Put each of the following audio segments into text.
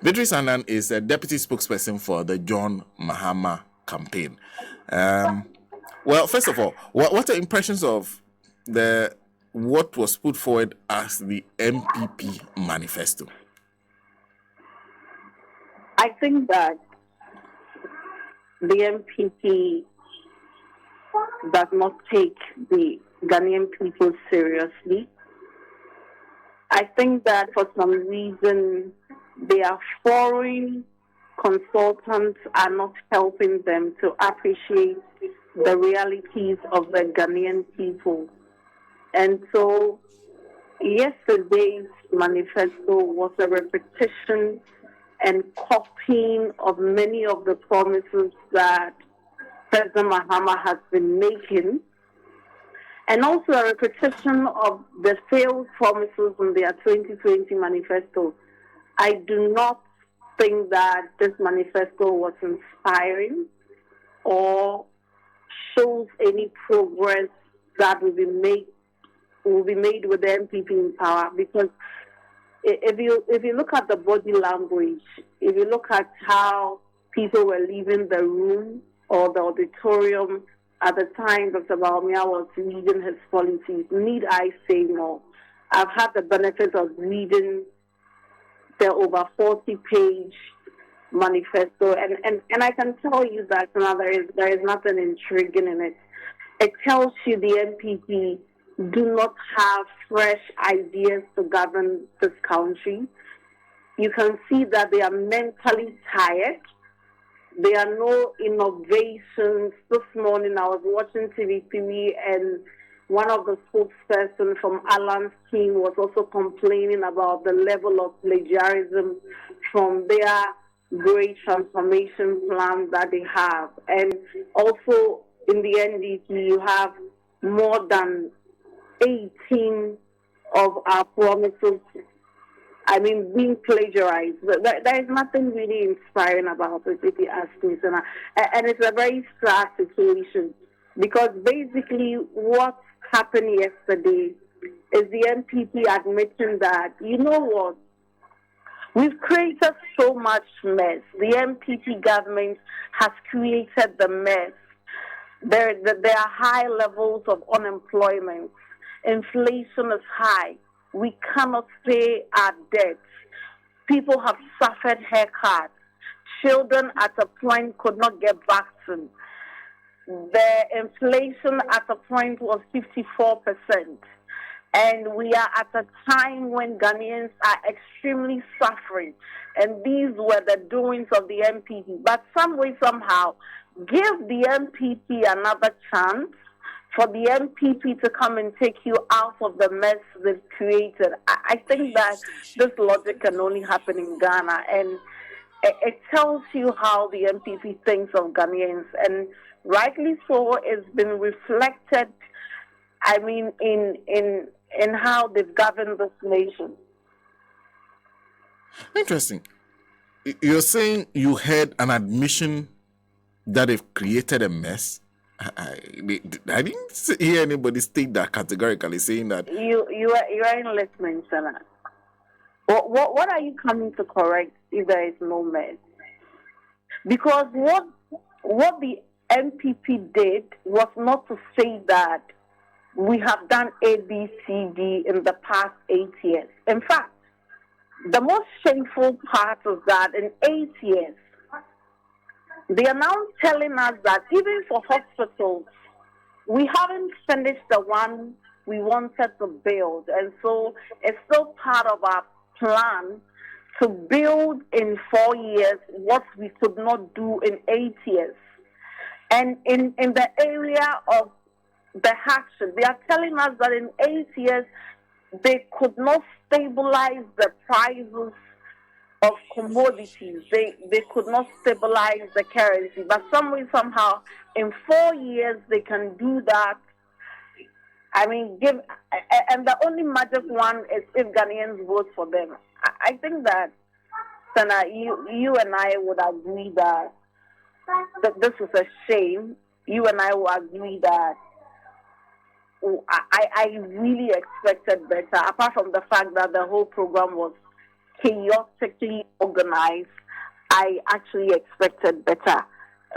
Beatrice Annan is a deputy spokesperson for the John Mahama campaign. Well, first of all, what are impressions of what was put forward as the MPP manifesto? I think that the MPP does not take the Ghanaian people seriously. I think that for some reason their foreign consultants are not helping them to appreciate the realities of the Ghanaian people. And so yesterday's manifesto was a repetition and copying of many of the promises that President Mahama has been making, and also a repetition of the failed promises in their 2020 manifesto. I do not think that this manifesto was inspiring or shows any progress that will be made with the MPP in power, because if you look at the body language, if you look at how people were leaving the room or the auditorium at the time Dr. Bawumia was reading his policies, need I say more? I've had the benefit of reading the over 40-page manifesto, and I can tell you that there is nothing intriguing in it. It tells you the MPP do not have fresh ideas to govern this country. You can see that they are mentally tired. There are no innovations. This morning I was watching TV3, and one of the spokespersons from Alan's team was also complaining about the level of plagiarism from their great transformation plan that they have. And also in the NDP, you have more than 18 of our promises, being plagiarized. There is nothing really inspiring about it, if you ask me. And it's a very sad situation, because basically what happened yesterday is the MPP admitting that, you know what, we've created so much mess. The MPP government has created the mess. There are high levels of unemployment. Inflation is high. We cannot pay our debts. People have suffered haircuts. Children at a point could not get vaccine. The inflation at a point was 54%. And we are at a time when Ghanaians are extremely suffering. And these were the doings of the MPP. But some way, somehow, give the MPP another chance for the MPP to come and take you out of the mess they've created. I think that this logic can only happen in Ghana, and it tells you how the MPP thinks of Ghanaians, and rightly so, it's been reflected, in how they've governed this nation. Interesting. You're saying you had an admission that they've created a mess? I didn't hear anybody state that categorically, saying that. You are listening, Sana. What are you coming to correct if there is no mess? Because what the MPP did was not to say that we have done A, B, C, D in the past 8 years. In fact, the most shameful part is that in 8 years, they are now telling us that even for hospitals, we haven't finished the one we wanted to build. And so it's still part of our plan to build in 4 years what we could not do in 8 years. And in the area of the action, they are telling us that in 8 years, they could not stabilize the prices of commodities. They could not stabilize the currency. But some way, somehow, in 4 years, they can do that. And the only magic one is if Ghanaians vote for them. I think that, Sana, you and I would agree that this is a shame. You and I will agree that I really expected better, apart from the fact that the whole program was chaotically organized. I actually expected better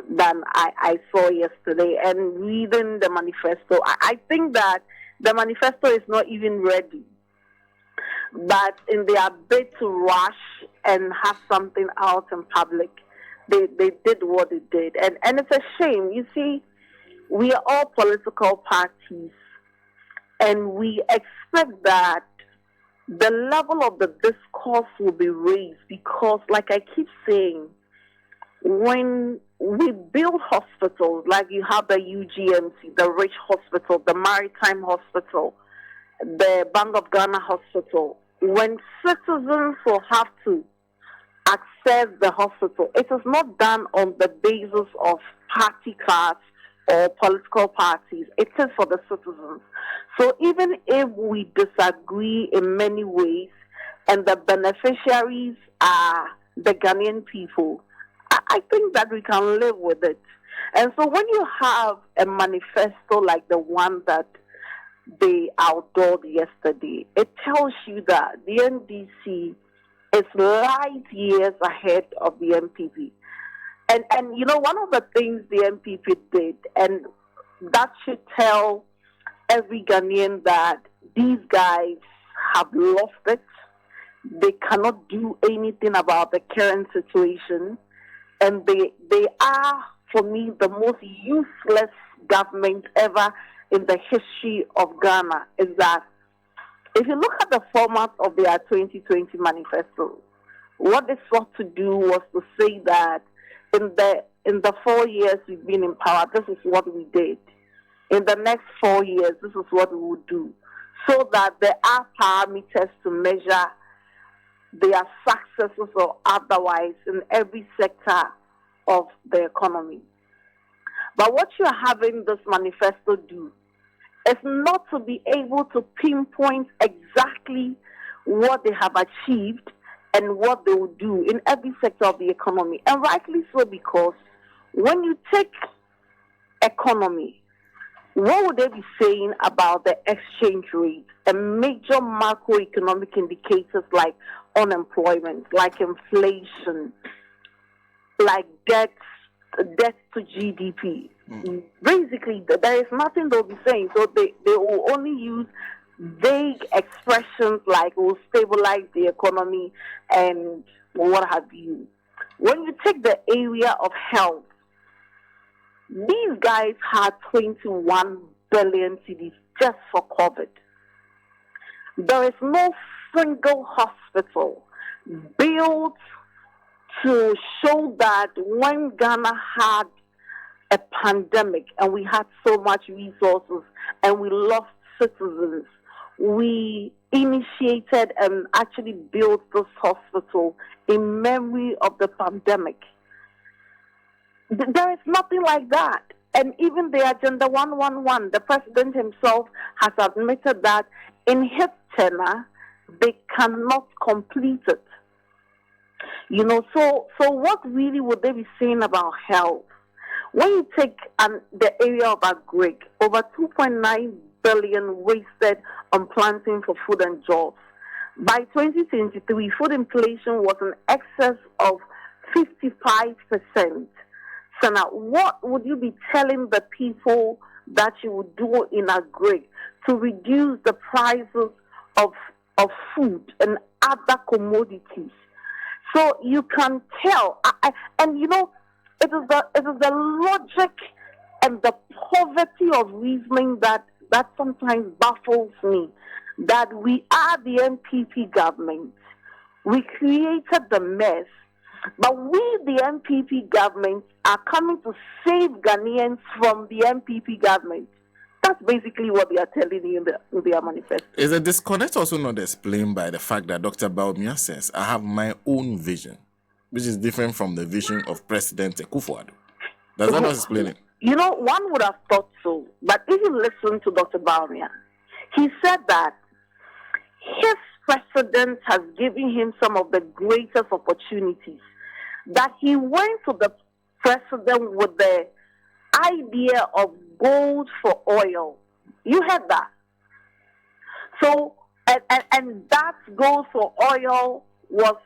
than I saw yesterday. And reading the manifesto, I think that the manifesto is not even ready. But in their bid to rush and have something out in public, they did what they did. And it's a shame. You see, we are all political parties, and we expect that the level of the discourse will be raised because, like I keep saying, when we build hospitals, like you have the UGMC, the Rich Hospital, the Maritime Hospital, the Bank of Ghana Hospital, when citizens will have to access the hospital, it is not done on the basis of party cards or political parties. It is for the citizens. So even if we disagree in many ways and the beneficiaries are the Ghanaian people, I think that we can live with it. And so when you have a manifesto like the one that they outdoored yesterday, it tells you that the NDC is light years ahead of the MPP. And you know, one of the things the MPP did, and that should tell every Ghanaian that these guys have lost it. They cannot do anything about the current situation. And they are, for me, the most useless government ever in the history of Ghana. Is that if you look at the format of their 2020 manifesto, what they sought to do was to say that in the 4 years we've been in power, this is what we did. In the next 4 years, this is what we would do. So that there are parameters to measure their successes or otherwise in every sector of the economy. But what you're having this manifesto do is not to be able to pinpoint exactly what they have achieved and what they will do in every sector of the economy. And rightly so, because when you take economy, what would they be saying about the exchange rate and major macroeconomic indicators like unemployment, like inflation, like debt to GDP? Basically, there is nothing they'll be saying. So they will only use vague expressions like we'll stabilize the economy and what have you. When you take the area of health, these guys had 21 billion cedis just for COVID. There is no single hospital built to show that when Ghana had a pandemic and we had so much resources and we lost citizens, we initiated and actually built this hospital in memory of the pandemic. There is nothing like that. And even the Agenda 111, the president himself has admitted that in his tenure, they cannot complete it. You know, so what really would they be saying about health? When you take the area of agri, over 2.9 billion wasted on planting for food and jobs. By 2023, food inflation was in excess of 55%. So now, what would you be telling the people that you would do in agri to reduce the prices of food and other commodities? So you can tell, and you know, it is the logic and the poverty of reasoning that sometimes baffles me. That we are the MPP government. We created the mess. But we, the MPP government, are coming to save Ghanaians from the MPP government. That's basically what they are telling you in their manifesto. Is the disconnect also not explained by the fact that Dr. Baumia says, I have my own vision, which is different from the vision of President Akufo-Addo? Does that not explain it? You know, one would have thought so. But if you listen to Dr. Baumia, he said that his president has given him some of the greatest opportunities. That he went to the president with the idea of gold for oil. You heard that. So, and that gold for oil was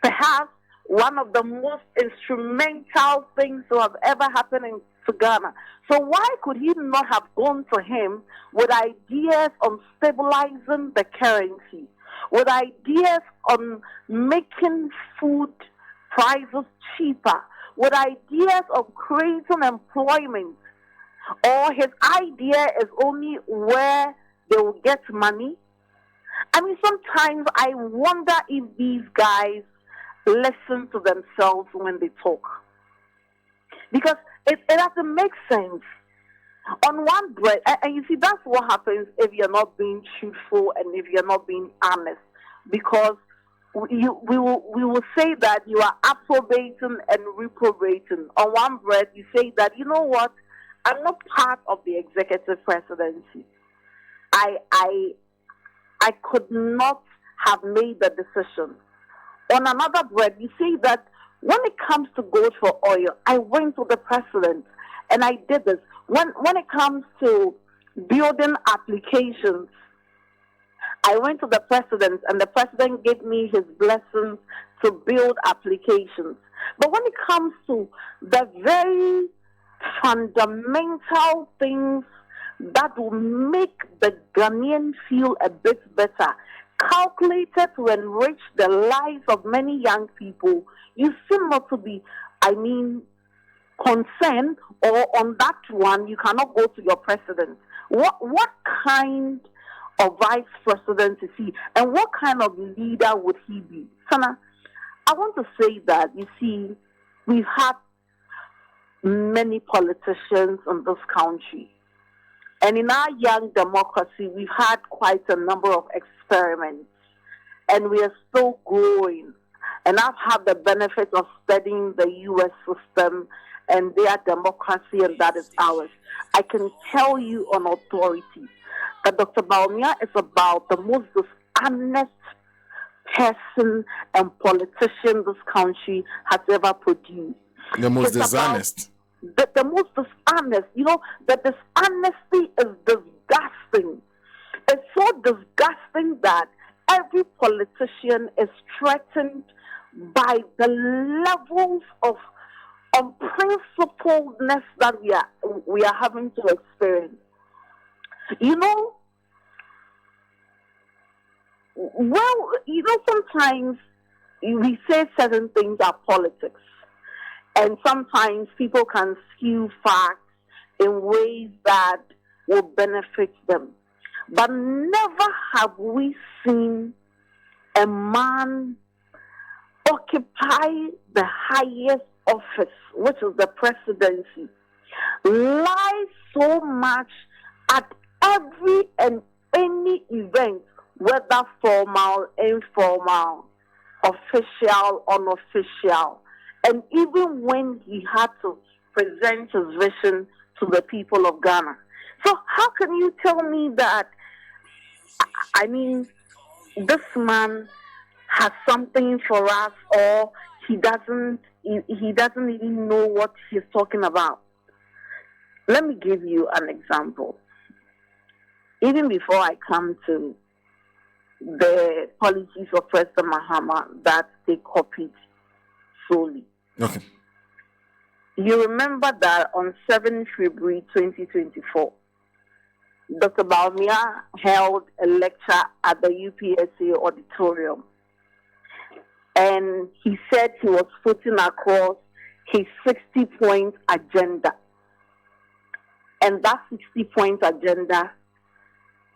perhaps one of the most instrumental things to have ever happened to Ghana. So why could he not have gone to him with ideas on stabilizing the currency, with ideas on making food prices cheaper, with ideas of creating employment? Or his idea is only where they will get money? I mean, sometimes I wonder if these guys listen to themselves when they talk. Because it doesn't make sense. On one breath, and you see, that's what happens if you're not being truthful and if you're not being honest. Because we will say that you are approbating and reprobating. On one breath, you say that, you know what, I'm not part of the executive presidency. I could not have made the decision. On another breath, you say that when it comes to gold for oil, I went to the president and I did this. When it comes to building applications, I went to the president and the president gave me his blessings to build applications. But when it comes to the very fundamental things that will make the Ghanaian feel a bit better, calculated to enrich the lives of many young people, you seem not to be, concerned, or on that one, you cannot go to your president. What kind of vice president is he? And what kind of leader would he be? Sana, I want to say that, you see, we've had many politicians in this country. And in our young democracy, we've had quite a number of experiments. And we are still growing. And I've had the benefit of studying the U.S. system and their democracy, and that is ours. I can tell you on authority that Dr. Baumia is about the most dishonest person and politician this country has ever produced. The most dishonest? The most dishonest. You know, the dishonesty is disgusting. It's so disgusting that every politician is threatened by the levels of unprincipledness that we are having to experience. You know, sometimes we say certain things are politics, and sometimes people can skew facts in ways that will benefit them. But never have we seen a man occupy the highest office, which is the presidency, lie so much at every and any event, whether formal, informal, official, unofficial, and even when he had to present his vision to the people of Ghana. So how can you tell me that, this man has something for us, or he doesn't even know what he's talking about? Let me give you an example. Even before I come to the policies of President Mahama that they copied solely. Okay. You remember that on 7 February 2024, Dr. Baumia held a lecture at the UPSA auditorium. And he said he was putting across his 60-point agenda. And that 60-point agenda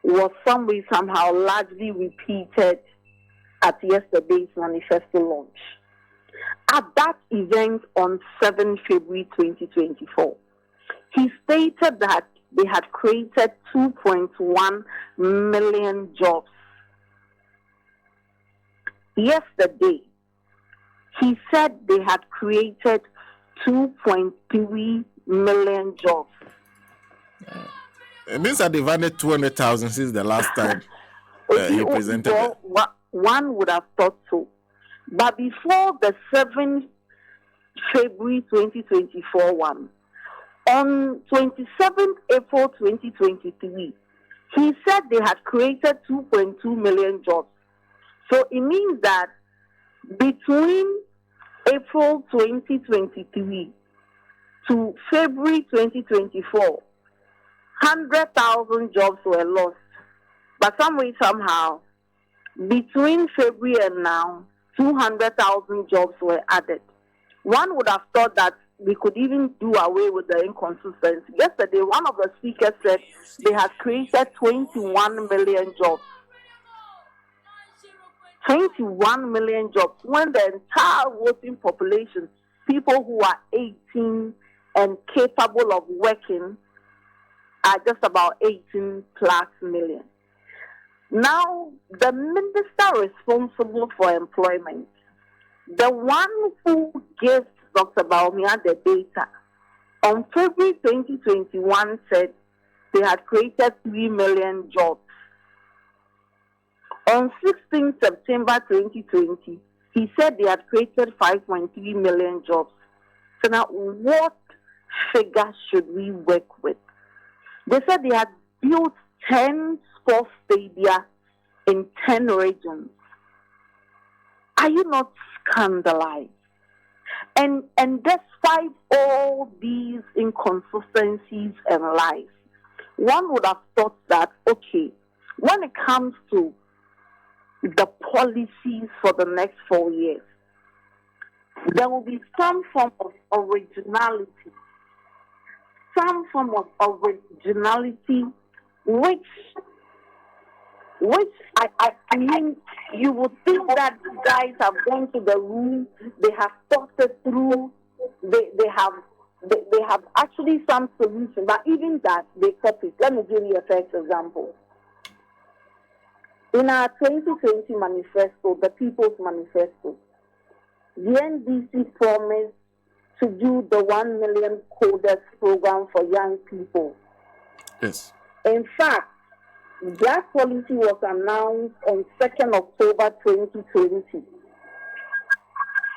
was somehow largely repeated at yesterday's Manifesto launch. At that event on 7 February 2024, he stated that they had created 2.1 million jobs. Yesterday, he said they had created 2.3 million jobs. It means that they've added 200,000 since the last time he presented it. One would have thought so. But before the 7th February 2024 one, on 27th April 2023, he said they had created 2.2 million jobs. So it means that Between April 2023 to February 2024, 100,000 jobs were lost. But some way, somehow, between February and now, 200,000 jobs were added. One would have thought that we could even do away with the inconsistency. Yesterday, one of the speakers said they had created 21 million jobs. 21 million jobs when the entire voting population, people who are 18 and capable of working, are just about 18 plus million. Now, the minister responsible for employment, the one who gives Dr. Baumia the data, on February 2021 said they had created 3 million jobs. On 16 September 2020, he said they had created 5.3 million jobs. So now, what figure should we work with? They said they had built 10 sports stadia in 10 regions. Are you not scandalized? And despite all these inconsistencies and lies, one would have thought that, okay, when it comes to the policies for the next 4 years, there will be some form of originality, which I mean, you would think that these guys have gone to the room, they have thought it through, they have actually some solution, but even that they copy. Let me give you a first example. In our 2020 manifesto, the People's Manifesto, the NDC promised to do the 1 million coders program for young people. Yes. In fact, that policy was announced on 2nd October 2020.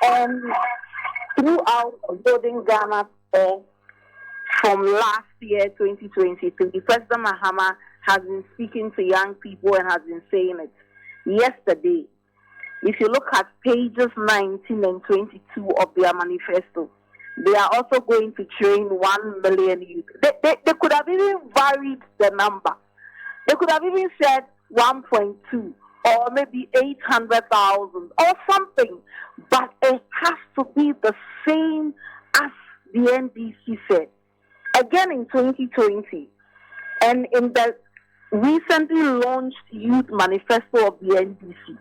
And throughout Building Ghana from last year, 2023, President Mahama has been speaking to young people and has been saying it. Yesterday, if you look at pages 19 and 22 of their manifesto, they are also going to train 1 million youth. They could have even varied the number. They could have even said 1.2 or maybe 800,000 or something. But it has to be the same as the NDC said. Again in 2020, and in the recently launched Youth Manifesto of the NDC,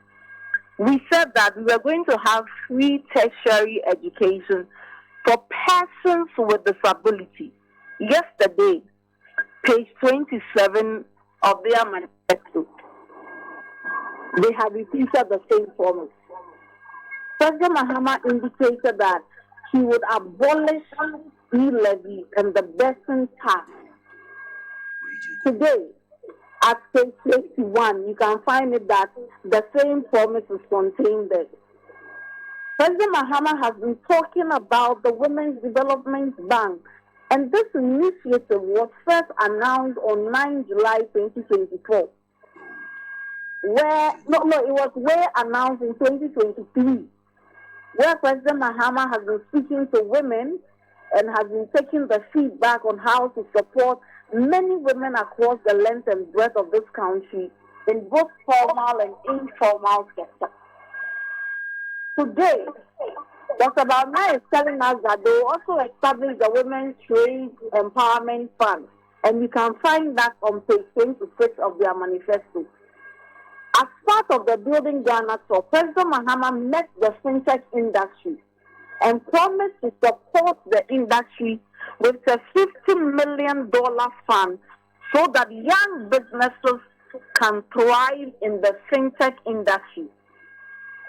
we said that we were going to have free tertiary education for persons with disability. Yesterday, page 27 of their manifesto, they have repeated the same promise. President Mahama indicated that he would abolish e-levy and the Besson tax. Today, at page 21, you can find it that the same promise is contained there. President Mahama has been talking about the Women's Development Bank, and this initiative was first announced on 9 July 2024. It was announced in 2023, where President Mahama has been speaking to women and has been taking the feedback on how to support many women across the length and breadth of this country in both formal and informal sector. Today, Dr. Baumia is telling us that they will also establish the Women's Trade Empowerment Fund, and you can find that on page 26 of their manifesto. As part of the Building Ghana tour, President Mahama met the fintech industry and promised to support the industry with a $50 million fund so that young businesses can thrive in the fintech industry.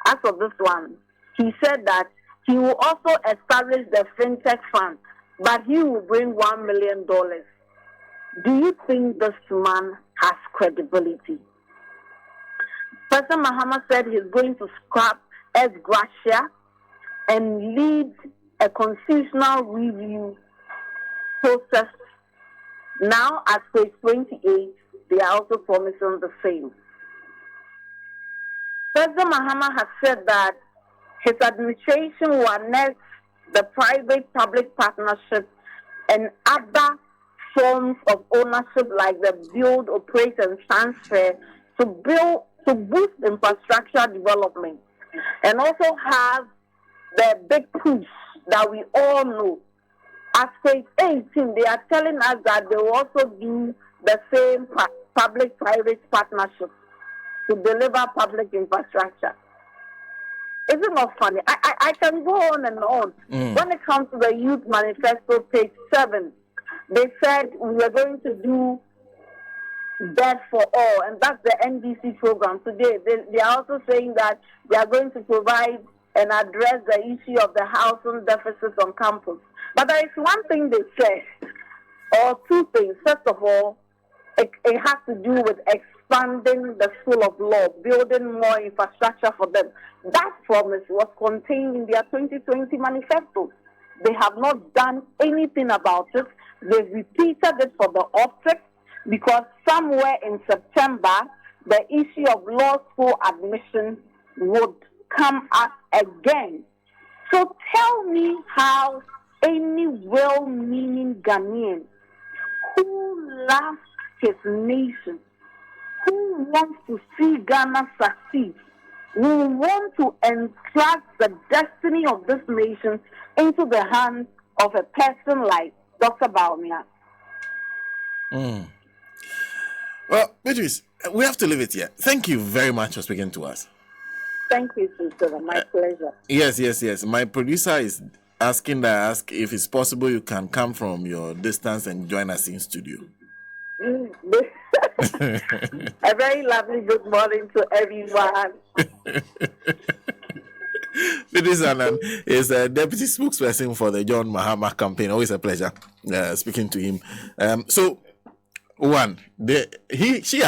As for this one, he said that he will also establish the fintech fund, but he will bring $1 million. Do you think this man has credibility? President Mahama said he's going to scrap ex gratia and lead a constitutional review process. Now, at page 28, they are also promising the same. President Mahama has said that his administration will annex the private-public partnership and other forms of ownership like the build, operate, and transfer to boost infrastructure development, and also have the big push that we all know. At stage 18, they are telling us that they will also do the same public-private partnership to deliver public infrastructure. Is it not funny? I can go on and on. When it comes to the Youth Manifesto, page 7, they said we are going to do Dep for all, and that's the NDC program. Today, they are also saying that they are going to provide and address the issue of the housing deficit on campus. But there is one thing they say, or two things. First of all, it has to do with expanding the school of law, building more infrastructure for them. That promise was contained in their 2020 manifesto. They have not done anything about it. They've repeated it for the optics because somewhere in September, the issue of law school admission would come up again. So tell me how any well-meaning Ghanaian who loves his nation, who wants to see Ghana succeed, will want to entrust the destiny of this nation into the hands of a person like Dr. Baumia. Well, Beatrice, we have to leave it here. Thank you very much for speaking to us. Thank you, Sister. My pleasure. Yes. My producer is asking that if it's possible you can come from your distance and join us in studio. A very lovely good morning to everyone. Beatrice Annan is a deputy spokesperson for the John Mahama campaign. Always a pleasure speaking to him. She